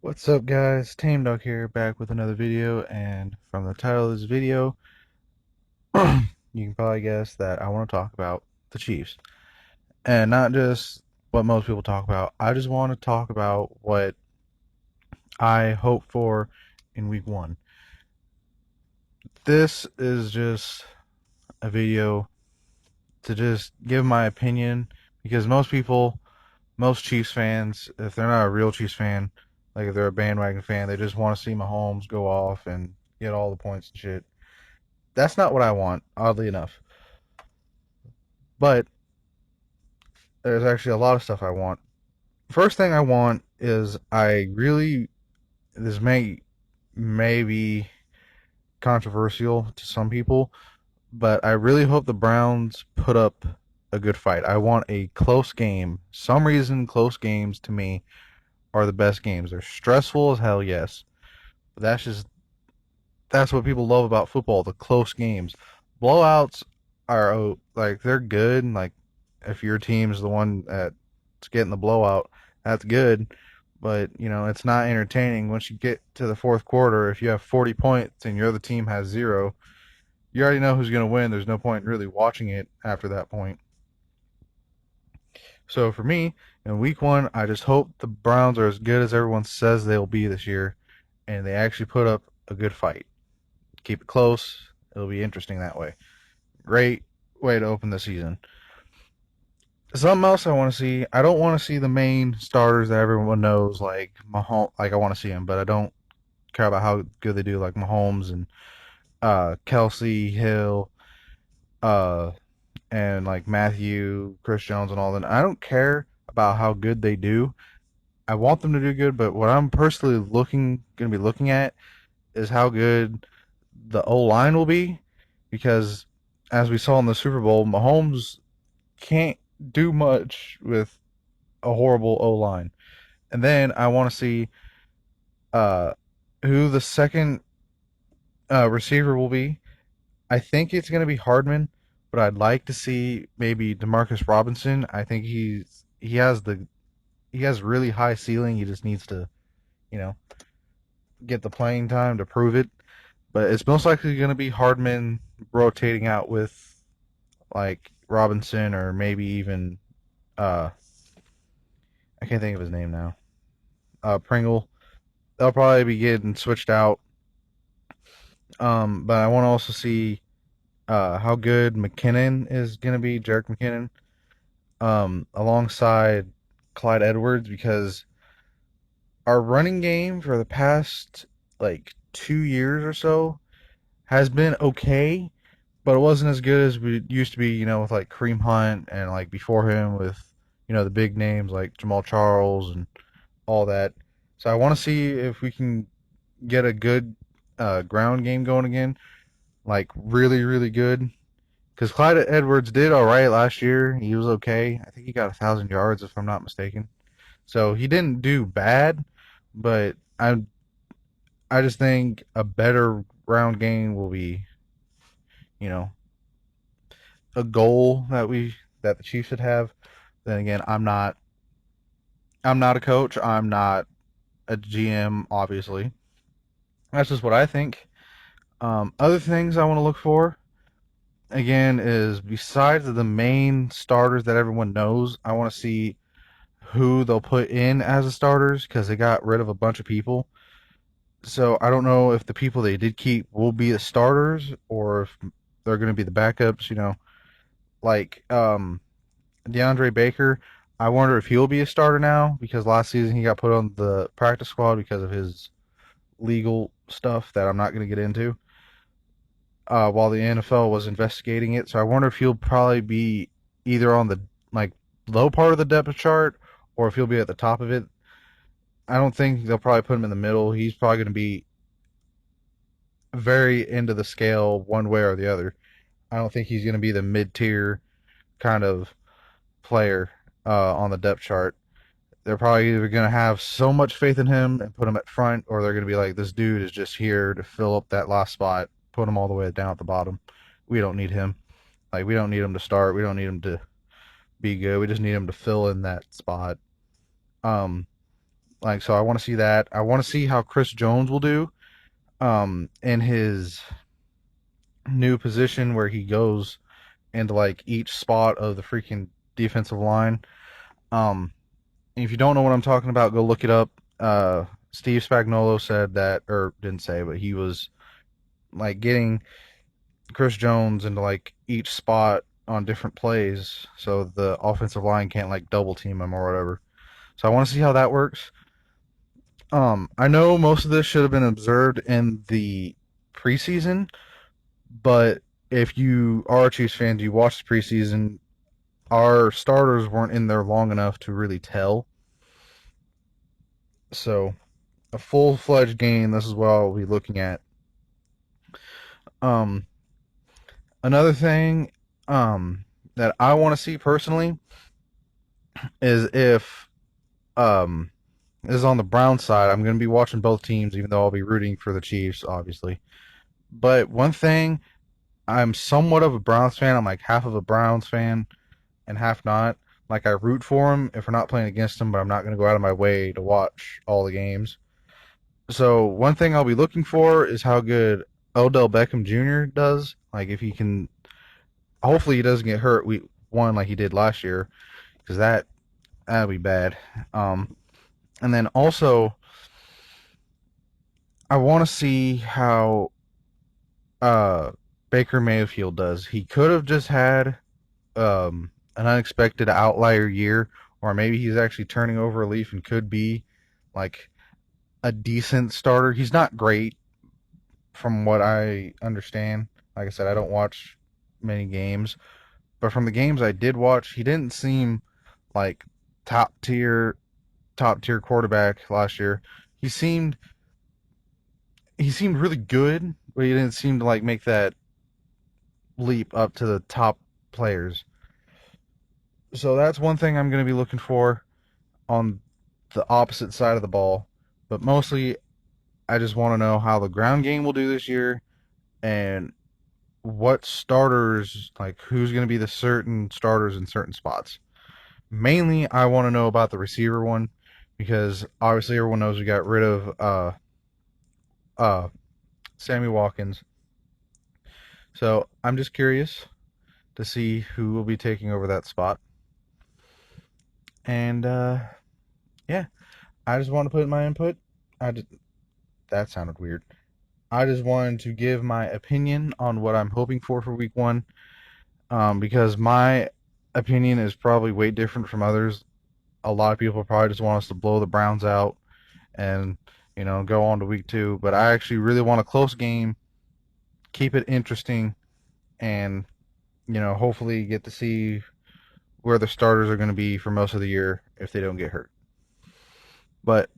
What's up, guys? Tame Dog here, back with another video, and from the title of this video, you can probably guess that I want to talk about the Chiefs. And not just what most people talk about. I just want to talk about what I hope for in week one. This is just a video to just give my opinion, because most Chiefs fans, if they're not a real Chiefs fan, like if they're a bandwagon fan, they just want to see Mahomes go off and get all the points and shit. That's not what I want, oddly enough. But there's actually a lot of stuff I want. First thing I want is this may be controversial to some people, but I really hope the Browns put up a good fight. I want a close game. Some reason close games to me are the best games. They're stressful as hell, yes. But that's what people love about football, the close games. Blowouts are like they're good. Like if your team's the one that's getting the blowout, that's good. But it's not entertaining once you get to the fourth quarter. If you have 40 points and your other team has zero, you already know who's going to win. There's no point in really watching it after that point. So for me, in week one, I just hope the Browns are as good as everyone says they'll be this year, and they actually put up a good fight. Keep it close. It'll be interesting that way. Great way to open the season. Something else I want to see. I don't want to see the main starters that everyone knows, like Mahomes. Like I want to see them, but I don't care about how good they do, like Mahomes and Kelsey Hill, uh, and like Matthew, Chris Jones, and all that. I don't care about how good they do. I want them to do good, but what I'm personally going to be looking at is how good the O line will be, because as we saw in the Super Bowl, Mahomes can't do much with a horrible O line. And then I want to see uh, who the second receiver will be. I think it's going to be Hardman, but I'd like to see maybe Demarcus Robinson. I think he has really high ceiling. He just needs to, you know, get the playing time to prove it. But it's most likely going to be Hardman rotating out with like Robinson, or maybe even uh I can't think of his name now. Pringle. They'll probably be getting switched out. But I want to also see how good McKinnon is going to be, Jerick McKinnon, alongside Clyde Edwards, because our running game for the past like 2 years or so has been okay, but it wasn't as good as we used to be, with like Kareem Hunt, and like before him with, the big names like Jamal Charles and all that. So I want to see if we can get a good ground game going again, like really, really good. Because Clyde Edwards did all right last year. He was okay. I think he got 1,000 yards if I'm not mistaken. So he didn't do bad, but I just think a better ground game will be, you know, a goal that the Chiefs should have. Then again, I'm not a coach. I'm not a GM, obviously. That's just what I think. Other things I want to look for again is, besides the main starters that everyone knows, I want to see who they'll put in as the starters, because they got rid of a bunch of people. So I don't know if the people they did keep will be the starters, or if they're going to be the backups. Like DeAndre Baker. I wonder if he'll be a starter now, because last season he got put on the practice squad because of his legal stuff that I'm not going to get into. While the NFL was investigating it, so I wonder if he'll probably be either on the like low part of the depth chart, or if he'll be at the top of it. I don't think they'll probably put him in the middle. He's probably going to be very end of the scale one way or the other. I don't think he's going to be the mid tier kind of player on the depth chart. They're probably either going to have so much faith in him and put him at front, or they're going to be like, this dude is just here to fill up that last spot, put him all the way down at the bottom. We don't need him. Like, we don't need him to start. We don't need him to be good. We just need him to fill in that spot. Um, like, so I want to see that. I want to see how Chris Jones will do in his new position where he goes into like each spot of the freaking defensive line. Um, if you don't know what I'm talking about, go look it up. Steve Spagnuolo said that, or didn't say, but he was like getting Chris Jones into like each spot on different plays, so the offensive line can't like double team him or whatever. So I want to see how that works. I know most of this should have been observed in the preseason, but if you are a Chiefs fan, you watched the preseason. Our starters weren't in there long enough to really tell. So a full fledged game, this is what I'll be looking at. Um, Another thing that I want to see personally is if this is on the Brown side. I'm going to be watching both teams, even though I'll be rooting for the Chiefs, obviously. But one thing, I'm somewhat of a Browns fan. I'm like half of a Browns fan and half not. Like, I root for them if we're not playing against them, but I'm not going to go out of my way to watch all the games. So one thing I'll be looking for is how good Odell Beckham Jr. does. Like, if he can, hopefully he doesn't get hurt. We won like he did last year, because that'd be bad. And then also I want to see how uh Baker Mayfield does. He could have just had an unexpected outlier year, or maybe he's actually turning over a leaf and could be like a decent starter. He's not great from what I understand. Like I said, I don't watch many games, but from the games I did watch, he didn't seem like top tier top tier quarterback last year. He seemed he seemed really good, but he didn't seem to like make that leap up to the top players. So that's one thing I'm going to be looking for on the opposite side of the ball. But mostly, I just want to know how the ground game will do this year and what starters, like who's going to be the certain starters in certain spots. Mainly, I want to know about the receiver one because obviously everyone knows we got rid of uh, Sammy Watkins. So I'm just curious to see who will be taking over that spot. And yeah, I just want to put in my input. I just, that sounded weird. I just wanted to give my opinion on what I'm hoping for week one, because my opinion is probably way different from others. A lot of people probably just want us to blow the Browns out and go on to week two. But I actually really want a close game, keep it interesting, and hopefully get to see where the starters are going to be for most of the year if they don't get hurt. But